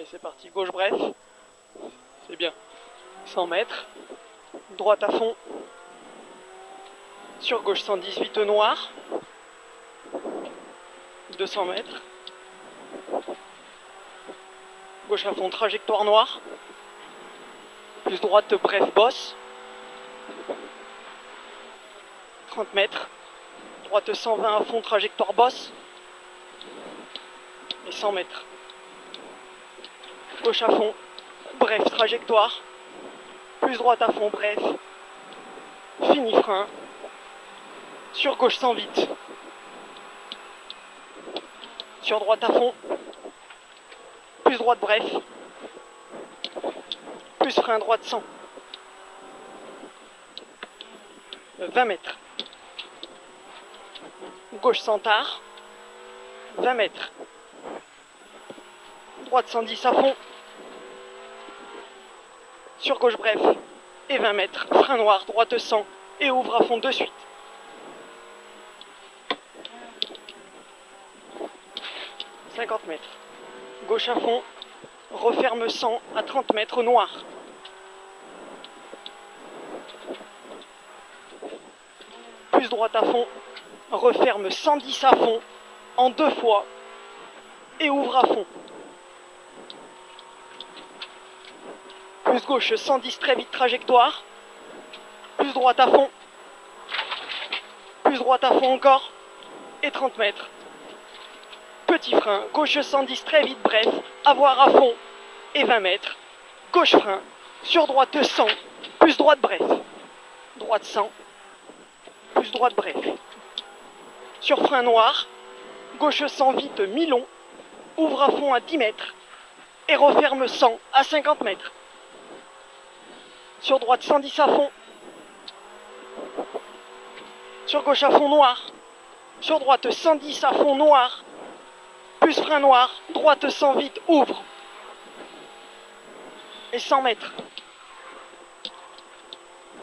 c'est parti, gauche bref. C'est bien. 100 mètres. Droite à fond. Sur gauche 118 noir. 200 mètres. Gauche à fond, trajectoire noire. Plus droite, bref, bosse. 30 mètres. Droite 120 à fond, trajectoire bosse. Et 100 mètres. Gauche à fond, bref, trajectoire. Plus droite à fond, bref. Fini frein. Sur gauche 108. Sur droite à fond. Plus droite, bref. Plus frein, droite 100. 20 mètres. Gauche 100 tard. 20 mètres. Droite 110 à fond. Sur gauche bref. Et 20 mètres. Frein noir, droite 100. Et ouvre à fond de suite. « 50 mètres. Gauche à fond. Referme 100 à 30 mètres noir. Plus droite à fond. Referme 110 à fond. En 2 fois. Et ouvre à fond. Plus gauche 110 très vite trajectoire. Plus droite à fond. Plus droite à fond encore. Et 30 mètres. Petit frein. Gauche 110 très vite bref. Avoir à fond. Et 20 mètres. Gauche frein. Sur droite 100. Plus droite bref. Droite 100. Plus droite bref. Sur frein noir. Gauche 100 vite mi-long. Ouvre à fond à 10 mètres. Et referme 100 à 50 mètres. Sur droite 110 à fond. Sur gauche à fond noir. Sur droite 110 à fond noir. Plus frein noir. Droite 100 vite ouvre. Et 100 mètres.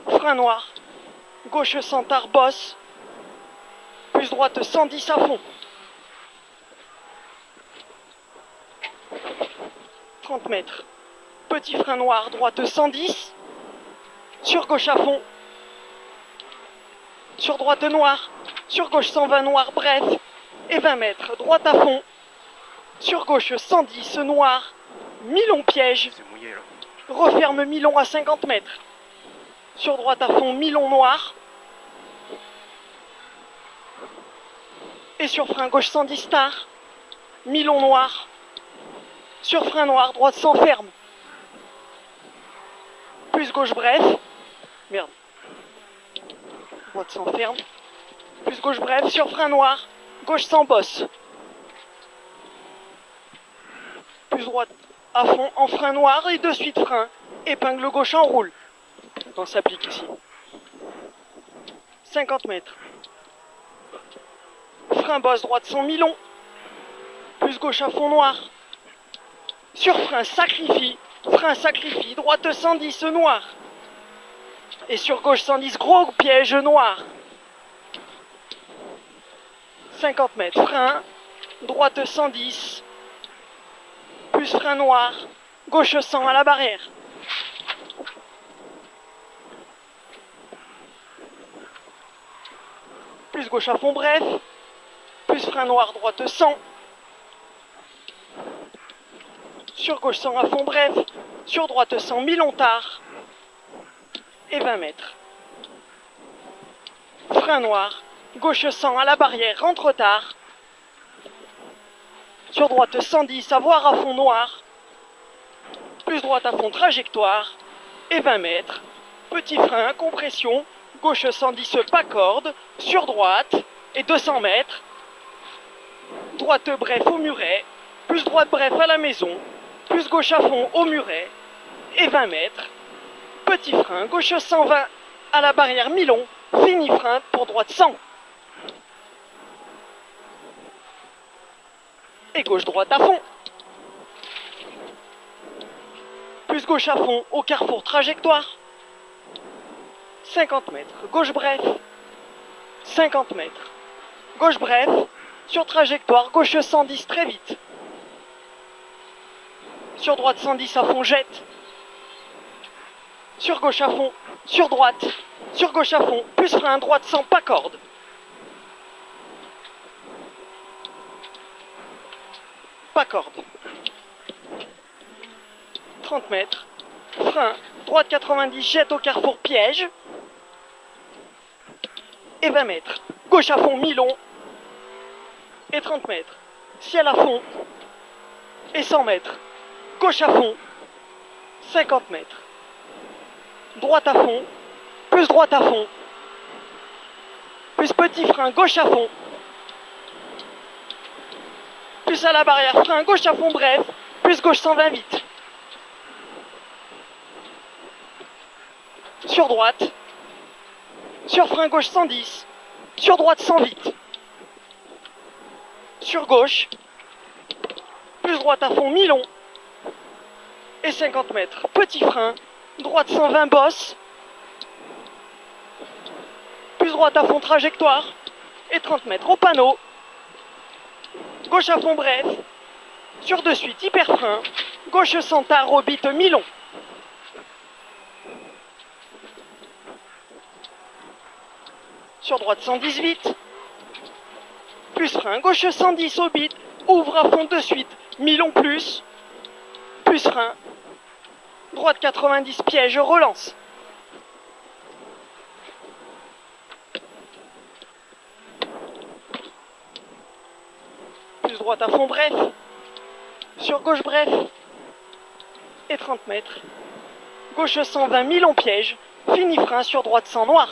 Frein noir. Gauche 100 tard bosse. Plus droite 110 à fond. 30 mètres. Petit frein noir. Droite 110. Sur gauche à fond. Sur droite noire. Sur gauche 120 noir bref. Et 20 mètres. Droite à fond. Sur gauche 110 noir. Mi-long piège. Referme mi-long à 50 mètres. Sur droite à fond mi-long noir. Et sur frein gauche 110 tard. Mi-long noir. Sur frein noir droite s'enferme. Plus gauche bref. Merde. Droite s'enferme. Plus gauche bref. Sur frein noir. Gauche sans bosse. Plus droite à fond en frein noir et de suite frein. Épingle gauche en roule. On s'applique ici. 50 mètres. Frein bosse droite sans mi-long. Plus gauche à fond noir. Sur frein sacrifie. Frein sacrifie. Droite 110 noir. Et sur gauche 110 gros piège noir. 50 mètres. Frein. Droite 110. Plus frein noir. Gauche 100 à la barrière. Plus gauche à fond bref. Plus frein noir droite 100. Sur gauche 100 à fond bref. Sur droite 100 mi-long tard. Et 20 mètres. Frein noir. Gauche 100 à la barrière. Rentre tard. Sur droite 110 à voir à fond noir. Plus droite à fond trajectoire. Et 20 mètres. Petit frein, compression. Gauche 110 pas corde. Sur droite. Et 200 mètres. Droite bref au muret. Plus droite bref à la maison. Plus gauche à fond au muret. Et 20 mètres. Petit frein. Gauche 120 à la barrière mi-long. Fini frein pour droite 100. Et gauche-droite à fond. Plus gauche à fond au carrefour trajectoire. 50 mètres. Gauche bref. 50 mètres. Gauche bref. Sur trajectoire. Gauche 110 très vite. Sur droite 110 à fond, jette. Sur gauche à fond, sur droite, sur gauche à fond, plus frein, droite 100, pas corde. Pas corde. 30 mètres. Frein, droite 90, jette au carrefour, piège. Et 20 mètres. Gauche à fond, mi-long. Et 30 mètres. Ciel à fond. Et 100 mètres. Gauche à fond. 50 mètres. Droite à fond. Plus droite à fond. Plus petit frein, gauche à fond. Plus à la barrière, frein, gauche à fond, bref. Plus gauche 120 vite. Sur droite. Sur frein gauche 110. Sur droite 100 vite. Sur gauche. Plus droite à fond, mi-long. Et 50 mètres. Petit frein. Droite 120, bosse. Plus droite à fond, trajectoire. Et 30 mètres au panneau. Gauche à fond, bref. Sur de suite, hyper frein. Gauche 100, orbite, mi-long. Sur droite 118. Plus frein, gauche 110 au bit. Ouvre à fond de suite. Mi-long plus. Plus frein. Droite 90, piège, relance. Plus droite à fond, bref. Sur gauche, bref. Et 30 mètres. Gauche 120, mi-long, piège. Fini frein, sur droite 100, noir.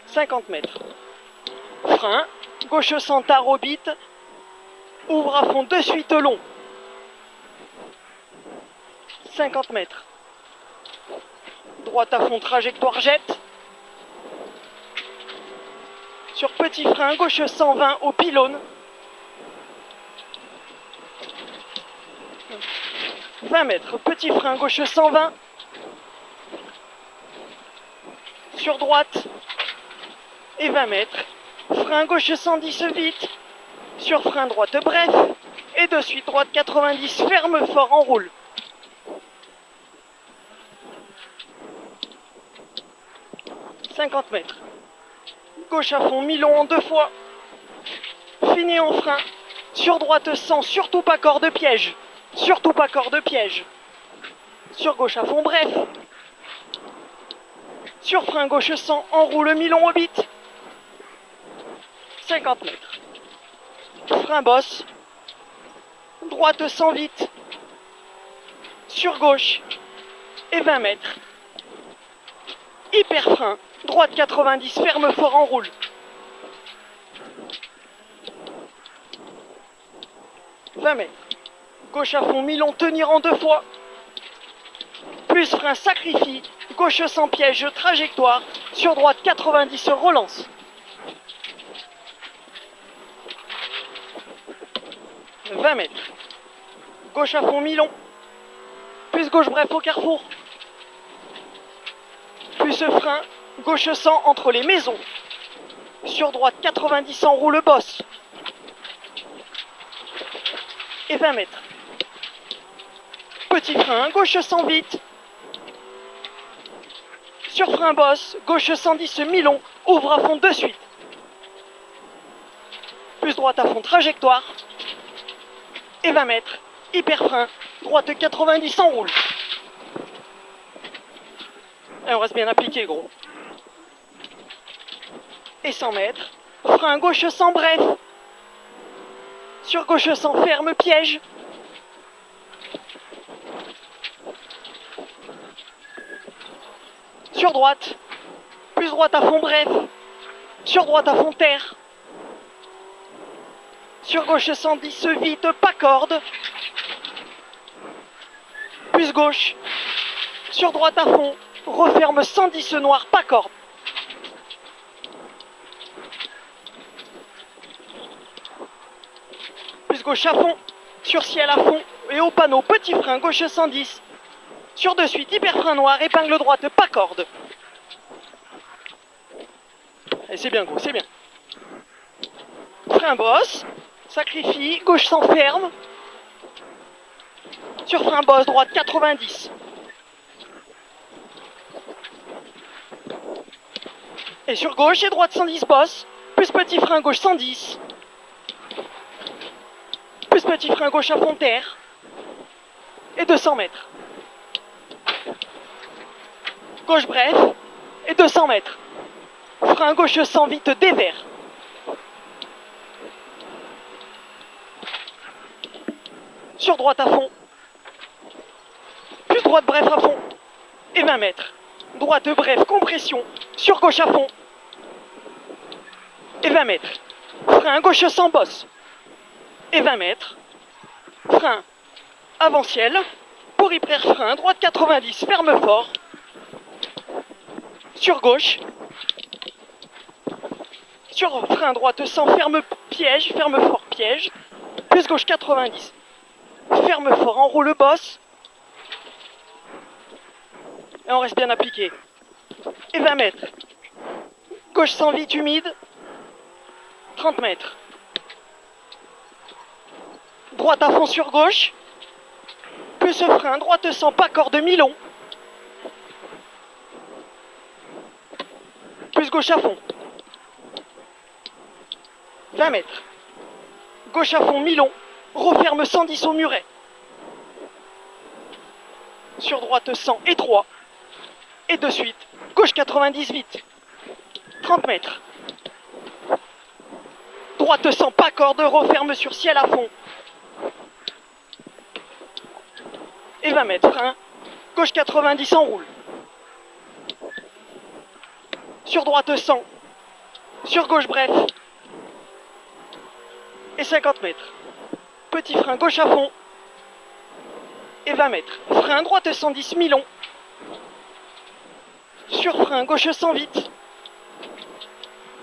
50 mètres. Frein. Gauche 100, orbite. Ouvre à fond de suite, long. 50 mètres. Droite à fond, trajectoire, jette. Sur petit frein, gauche 120 au pylône. 20 mètres. Petit frein, gauche 120. Sur droite. Et 20 mètres. Frein gauche 110 vite. Sur frein droite, bref. Et de suite, droite 90, ferme fort, enroule. « 50 mètres. Gauche à fond, mi-long en 2 fois. Fini en frein. Sur droite 100, surtout pas corde piège. Surtout pas corde piège. Sur gauche à fond, bref. Sur frein gauche 100, enroule, mi-long au bit. 50 mètres. Frein bosse. Droite 100 vite. Sur gauche. Et 20 mètres. Hyper frein. Droite 90, ferme fort, enroule. « 20 mètres. Gauche à fond, mi-long, tenir en 2 fois. Plus frein, sacrifie. Gauche sans piège, trajectoire. Sur droite 90, relance. 20 mètres. Gauche à fond, mi-long. Plus gauche, bref, au carrefour. Plus frein. Gauche 100 entre les maisons. Sur droite 90, enroule, bosse. Et 20 mètres. Petit frein, gauche 100 vite. Sur frein bosse, gauche 110 mi-long, ouvre à fond de suite. Plus droite à fond, trajectoire. Et 20 mètres. Hyper frein, droite 90, enroule. Et on reste bien appliqué, gros. Et 100 mètres. Frein gauche 100, bref. Sur gauche 100, ferme, piège. Sur droite. Plus droite à fond, bref. Sur droite à fond, terre. Sur gauche 110, vite, pas corde. Plus gauche. Sur droite à fond. Referme 110 noir, pas corde. Plus gauche à fond. Sur ciel à fond. Et au panneau, petit frein, gauche 110. Sur de suite, hyper frein noir, épingle droite, pas corde. Et c'est bien gros, c'est bien. Frein bosse. Sacrifie, gauche s'enferme. Sur frein bosse, droite 90. Et sur gauche et droite 110 bosse. Plus petit frein gauche 110. Plus petit frein gauche à fond de terre. Et 200 mètres. Gauche bref. Et 200 mètres. Frein gauche sans vite dévers. Sur droite à fond. Plus droite bref à fond. Et 20 mètres. Droite bref compression. Sur gauche à fond. Et 20 mètres. Frein gauche sans bosse. Et 20 mètres. Frein avant ciel. Pour hyper frein. Droite 90. Ferme fort. Sur gauche. Sur frein droite sans ferme piège. Ferme fort piège. Plus gauche 90. Ferme fort. Enroule bosse. Et on reste bien appliqué. Et 20 mètres. Gauche sans vite humide. 30 mètres. Droite à fond sur gauche. Plus frein, droite sans pas corde mi-long. Plus gauche à fond. 20 mètres. Gauche à fond mi-long. Referme 110 au muret. Sur droite 100 et 3. Et de suite. Gauche 90 vite. 30 mètres. Droite 100 pas corde. Referme sur ciel à fond. Et 20 mètres. Frein. Gauche 90 enroule. Sur droite 100. Sur gauche bref. Et 50 mètres. Petit frein gauche à fond. Et 20 mètres. Frein droite 110 mi-long. Sur frein gauche 100 vite.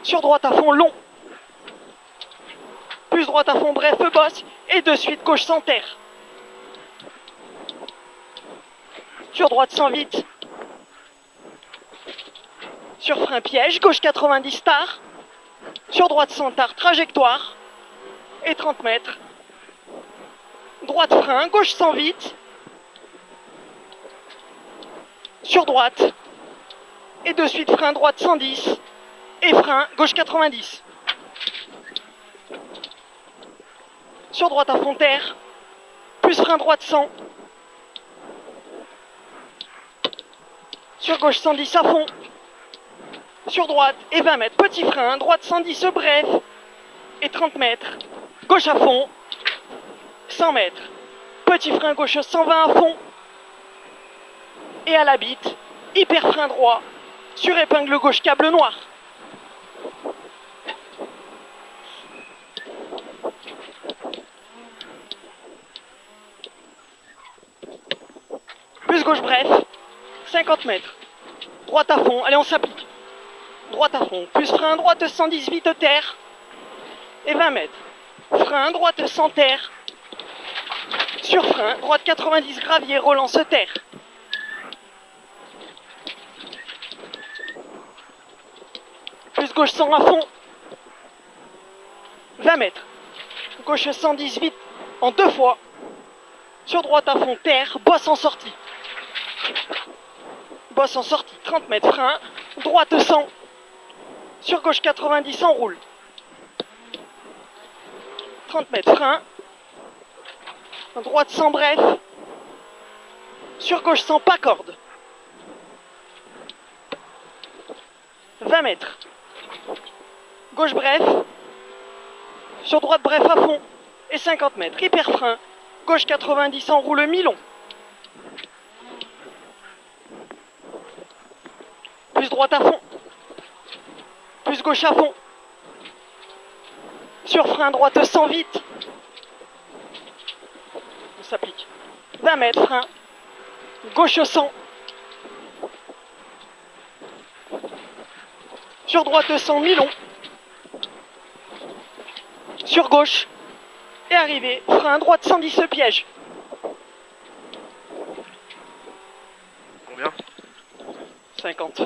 Sur droite à fond long. Plus droite à fond bref bosse. Et de suite gauche sans terre. Sur droite 100 vite. Sur frein piège, gauche 90 star. Sur droite 100 tard, trajectoire. Et 30 mètres. Droite frein, gauche 100 vite. Sur droite. Et de suite frein droite 110. Et frein gauche 90. Sur droite à fond terre. Plus frein droite 100. Sur gauche 110 à fond. Sur droite et 20 mètres. Petit frein, droite 110 bref. Et 30 mètres. Gauche à fond. 100 mètres. Petit frein gauche 120 à fond. Et à la bite. Hyper frein droit. Sur épingle gauche câble noir. Plus gauche bref. 50 mètres. Droite à fond. Allez, on s'applique. Droite à fond. Plus frein droite 110 vite terre. Et 20 mètres. Frein droite sans terre. Sur frein. Droite 90 gravier. Relance terre. Plus gauche 100 à fond. 20 mètres. Gauche 110 vite. En 2 fois. Sur droite à fond terre. Bosse en sortie. Bosse en sortie. 30 mètres. Frein. Droite 100. Sur gauche 90 enroule. 30 mètres. Frein. Droite 100 bref. Sur gauche 100 pas corde. 20 mètres. Gauche bref. Sur droite bref à fond. Et 50 mètres. Hyper frein. Gauche 90 enroule mi-long. Plus droite à fond. Plus gauche à fond. Sur frein droite 100 vite. On s'applique. 20 mètres, frein. Gauche 100. Sur droite 100, mi-long. Sur gauche. Et arrivé. Frein droite 110 piège. Combien? 50.